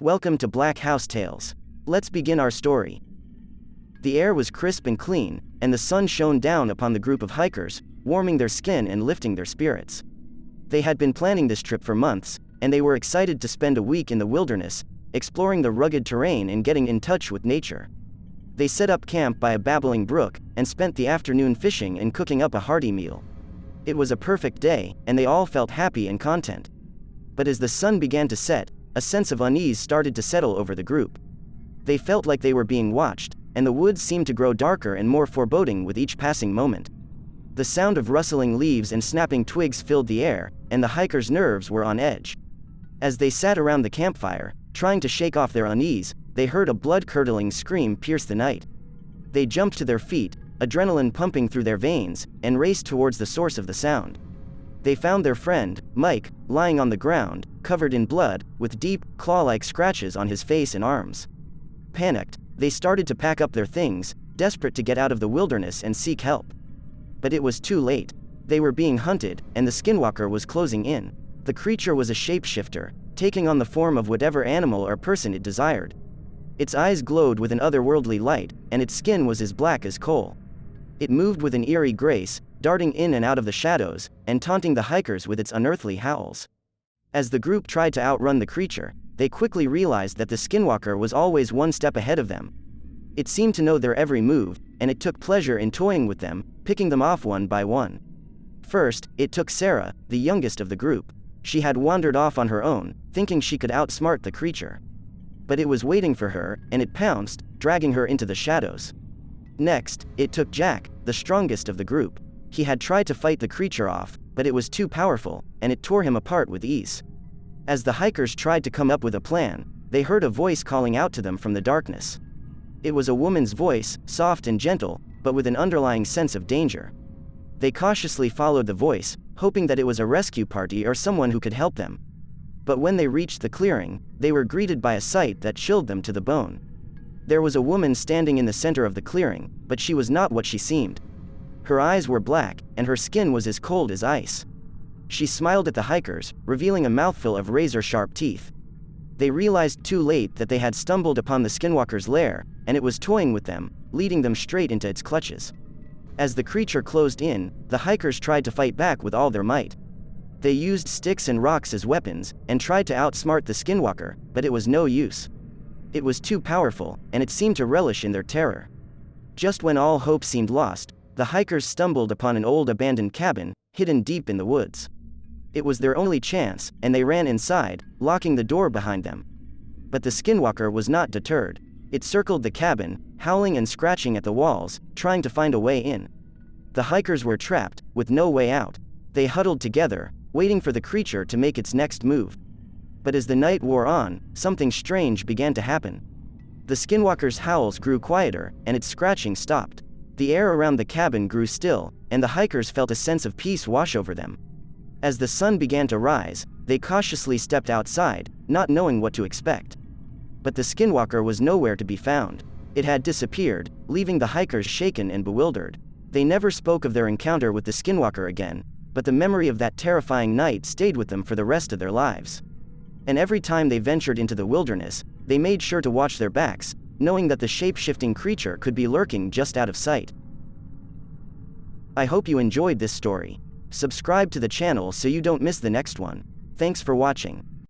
Welcome to Black House Tales. Let's begin our story. The air was crisp and clean, and the sun shone down upon the group of hikers, warming their skin and lifting their spirits. They had been planning this trip for months, and they were excited to spend a week in the wilderness, exploring the rugged terrain and getting in touch with nature. They set up camp by a babbling brook, and spent the afternoon fishing and cooking up a hearty meal. It was a perfect day, and they all felt happy and content. But as the sun began to set, a sense of unease started to settle over the group. They felt like they were being watched, and the woods seemed to grow darker and more foreboding with each passing moment. The sound of rustling leaves and snapping twigs filled the air, and the hikers' nerves were on edge. As they sat around the campfire, trying to shake off their unease, they heard a blood-curdling scream pierce the night. They jumped to their feet, adrenaline pumping through their veins, and raced towards the source of the sound. They found their friend, Mike, lying on the ground, covered in blood, with deep, claw-like scratches on his face and arms. Panicked, they started to pack up their things, desperate to get out of the wilderness and seek help. But it was too late. They were being hunted, and the Skinwalker was closing in. The creature was a shapeshifter, taking on the form of whatever animal or person it desired. Its eyes glowed with an otherworldly light, and its skin was as black as coal. It moved with an eerie grace, darting in and out of the shadows, and taunting the hikers with its unearthly howls. As the group tried to outrun the creature, they quickly realized that the Skinwalker was always one step ahead of them. It seemed to know their every move, and it took pleasure in toying with them, picking them off one by one. First, it took Sarah, the youngest of the group. She had wandered off on her own, thinking she could outsmart the creature. But it was waiting for her, and it pounced, dragging her into the shadows. Next, it took Jack, the strongest of the group. He had tried to fight the creature off, but it was too powerful, and it tore him apart with ease. As the hikers tried to come up with a plan, they heard a voice calling out to them from the darkness. It was a woman's voice, soft and gentle, but with an underlying sense of danger. They cautiously followed the voice, hoping that it was a rescue party or someone who could help them. But when they reached the clearing, they were greeted by a sight that chilled them to the bone. There was a woman standing in the center of the clearing, but she was not what she seemed. Her eyes were black, and her skin was as cold as ice. She smiled at the hikers, revealing a mouthful of razor-sharp teeth. They realized too late that they had stumbled upon the Skinwalker's lair, and it was toying with them, leading them straight into its clutches. As the creature closed in, the hikers tried to fight back with all their might. They used sticks and rocks as weapons, and tried to outsmart the Skinwalker, but it was no use. It was too powerful, and it seemed to relish in their terror. Just when all hope seemed lost, the hikers stumbled upon an old abandoned cabin, hidden deep in the woods. It was their only chance, and they ran inside, locking the door behind them. But the Skinwalker was not deterred. It circled the cabin, howling and scratching at the walls, trying to find a way in. The hikers were trapped, with no way out. They huddled together, waiting for the creature to make its next move. But as the night wore on, something strange began to happen. The Skinwalker's howls grew quieter, and its scratching stopped. The air around the cabin grew still, and the hikers felt a sense of peace wash over them. As the sun began to rise, they cautiously stepped outside, not knowing what to expect. But the Skinwalker was nowhere to be found. It had disappeared, leaving the hikers shaken and bewildered. They never spoke of their encounter with the Skinwalker again, but the memory of that terrifying night stayed with them for the rest of their lives. And every time they ventured into the wilderness, they made sure to watch their backs, knowing that the shape-shifting creature could be lurking just out of sight. I hope you enjoyed this story. Subscribe to the channel so you don't miss the next one. Thanks for watching.